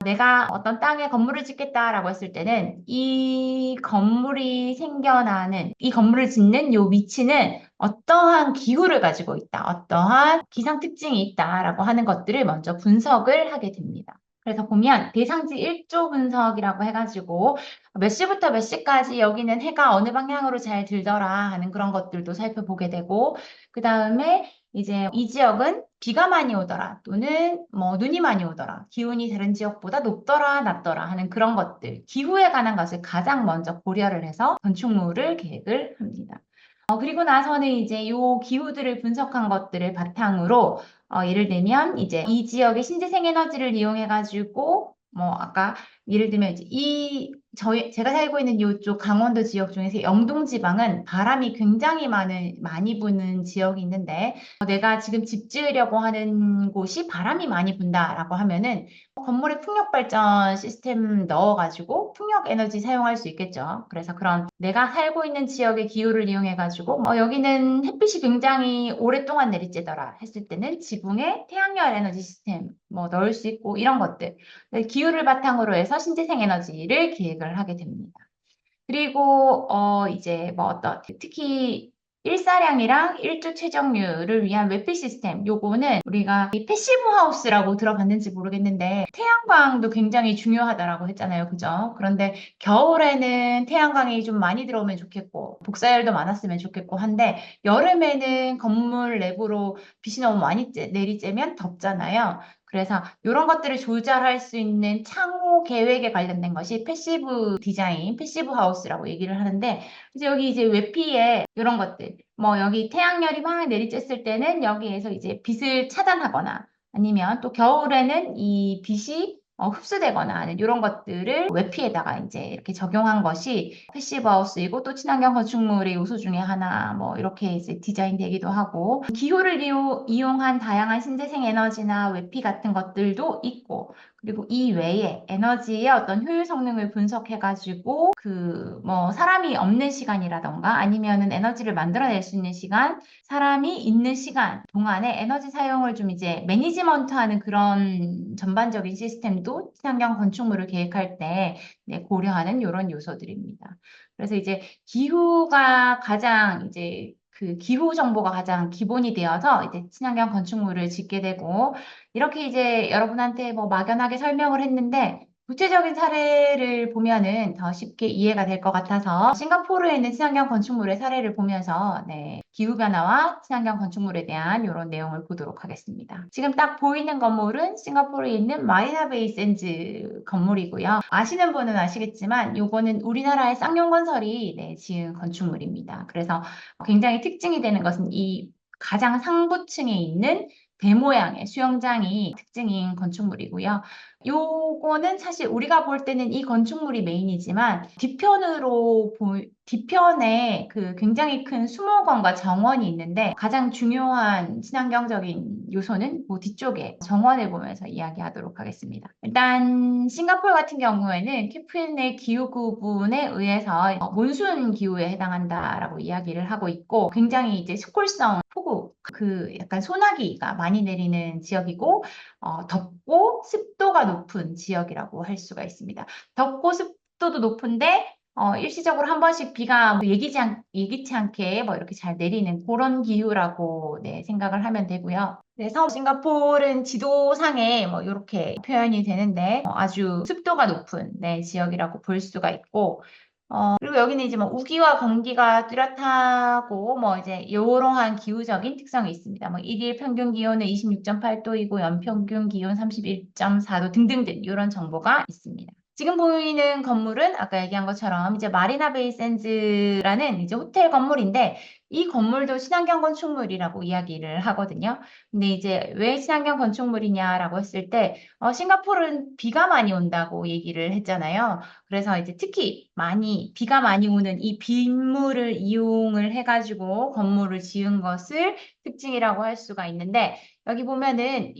내가 어떤 땅에 건물을 짓겠다라고 했을 때는 이 건물이 생겨나는, 이 건물을 짓는 요 위치는 어떠한 기후를 가지고 있다, 어떠한 기상 특징이 있다라고 하는 것들을 먼저 분석을 하게 됩니다. 그래서 보면 대상지 1조 분석이라고 해가지고 몇 시부터 몇 시까지 여기는 해가 어느 방향으로 잘 들더라 하는 그런 것들도 살펴보게 되고, 그 다음에 이제 이 지역은 비가 많이 오더라 또는 뭐 눈이 많이 오더라, 기온이 다른 지역보다 높더라 낮더라 하는 그런 것들, 기후에 관한 것을 가장 먼저 고려를 해서 건축물을 계획을 합니다. 그리고 나서는 이제 요 기후들을 분석한 것들을 바탕으로 예를 들면 이제 이 지역의 신재생 에너지를 이용해 가지고 뭐 아까 예를 들면 이제 제가 살고 있는 이쪽 강원도 지역 중에서 영동 지방은 바람이 굉장히 많이 부는 지역이 있는데, 내가 지금 집 지으려고 하는 곳이 바람이 많이 분다라고 하면은 건물에 풍력 발전 시스템 넣어가지고 풍력 에너지 사용할 수 있겠죠. 그래서 그런 내가 살고 있는 지역의 기후를 이용해가지고 여기는 햇빛이 굉장히 오랫동안 내리쬐더라 했을 때는 지붕에 태양열 에너지 시스템 뭐 넣을 수 있고 이런 것들. 기후를 바탕으로 해서 신재생 에너지를 기획을 하게 됩니다. 그리고 이제 뭐 어떤 특히 일사량이랑 일조 최적률을 위한 외피 시스템, 요거는 우리가 이 패시브 하우스라고 들어봤는지 모르겠는데 태양광도 굉장히 중요하다라고 했잖아요. 그죠? 그런데 겨울에는 태양광이 좀 많이 들어오면 좋겠고 복사열도 많았으면 좋겠고 한데, 여름에는 건물 내부로 빛이 너무 많이 내리쬐면 덥잖아요. 그래서 이런 것들을 조절할 수 있는 창호 계획에 관련된 것이 패시브 디자인, 패시브 하우스라고 얘기를 하는데, 그래서 여기 이제 외피에 이런 것들, 뭐 여기 태양열이 막 내리쬐을 때는 여기에서 이제 빛을 차단하거나 아니면 또 겨울에는 이 빛이 흡수되거나 하는 이런 것들을 외피에다가 이제 이렇게 적용한 것이 패시브 하우스이고, 또 친환경 건축물의 요소 중에 하나 뭐 이렇게 이제 디자인되기도 하고, 기후를 이용한 다양한 신재생 에너지나 외피 같은 것들도 있고, 그리고 이 외에 에너지의 어떤 효율 성능을 분석해가지고 그 뭐 사람이 없는 시간이라던가 아니면은 에너지를 만들어낼 수 있는 시간, 사람이 있는 시간 동안에 에너지 사용을 좀 이제 매니지먼트하는 그런 전반적인 시스템도 친환경 건축물을 계획할 때 고려하는 이런 요소들입니다. 그래서 이제 기후가 가장 이제 그 기후 정보가 가장 기본이 되어서 이제 친환경 건축물을 짓게 되고, 이렇게 이제 여러분한테 뭐 막연하게 설명을 했는데 구체적인 사례를 보면은 더 쉽게 이해가 될 것 같아서 싱가포르에 있는 친환경 건축물의 사례를 보면서 기후변화와 친환경 건축물에 대한 이런 내용을 보도록 하겠습니다. 지금 딱 보이는 건물은 싱가포르에 있는 마리나 베이 샌즈 건물이고요. 아시는 분은 아시겠지만 요거는 우리나라의 쌍용건설이 지은 건축물입니다. 그래서 굉장히 특징이 되는 것은 이 가장 상부층에 있는 배 모양의 수영장이 특징인 건축물이고요. 요거는 사실 우리가 볼 때는 이 건축물이 메인이지만 뒤편에 그 굉장히 큰 수목원과 정원이 있는데, 가장 중요한 친환경적인 요소는 그 뒤쪽에 정원을 보면서 이야기하도록 하겠습니다. 일단 싱가포르 같은 경우에는 캠프의 기후 구분에 의해서 몬순 기후에 해당한다라고 이야기를 하고 있고, 굉장히 이제 스콜성 폭우, 그 약간 소나기가 많이 내리는 지역이고, 덥고 습도가 높은 지역이라고 할 수가 있습니다. 덥고 습도도 높은데 일시적으로 한 번씩 비가 뭐 예기치 않게 뭐 이렇게 잘 내리는 그런 기후라고 생각을 하면 되고요. 그래서 싱가포르는 지도상에 뭐 이렇게 표현이 되는데 아주 습도가 높은 지역이라고 볼 수가 있고, 그리고 여기는 이제 뭐 우기와 건기가 뚜렷하고 뭐 이제 이러한 기후적인 특성이 있습니다. 뭐 일일 평균 기온은 26.8도이고 연평균 기온 31.4도 등등등 이런 정보가 있습니다. 지금 보이는 건물은 아까 얘기한 것처럼 이제 마리나 베이 샌즈라는 이제 호텔 건물인데, 이 건물도 친환경 건축물이라고 이야기를 하거든요. 근데 이제 왜 친환경 건축물이냐라고 했을 때 싱가포르는 비가 많이 온다고 얘기를 했잖아요. 그래서 이제 특히 비가 많이 오는 이 빗물을 이용을 해가지고 건물을 지은 것을 특징이라고 할 수가 있는데, 여기 보면은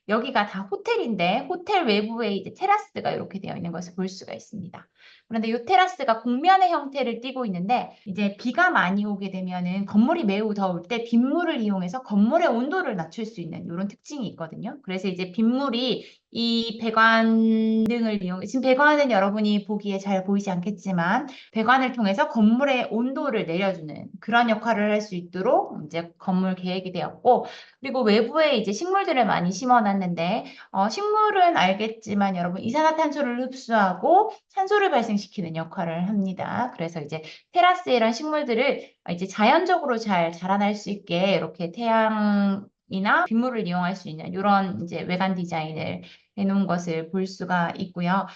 여기가 다 호텔인데 호텔 외부에 이제 테라스가 이렇게 되어 있는 것을 볼 수가 있습니다. 그런데 이 테라스가 곡면의 형태를 띠고 있는데, 이제 비가 많이 오게 되면은 건물이 매우 더울 때 빗물을 이용해서 건물의 온도를 낮출 수 있는 이런 특징이 있거든요. 그래서 이제 빗물이 이 배관 등을 지금 배관은 여러분이 보기에 잘 보이지 않겠지만, 배관을 통해서 건물의 온도를 내려주는 그런 역할을 할 수 있도록 이제 건물 계획이 되었고, 그리고 외부에 이제 식물들을 많이 심어놨는데, 식물은 알겠지만 여러분 이산화탄소를 흡수하고 산소를 발생시키는 역할을 합니다. 그래서 이제 테라스에 이런 식물들을 이제 자연적으로 잘 자라날 수 있게 이렇게 태양이나 빗물을 이용할 수 있는 이런 이제 외관 디자인을 해놓은 것을 볼 수가 있고요.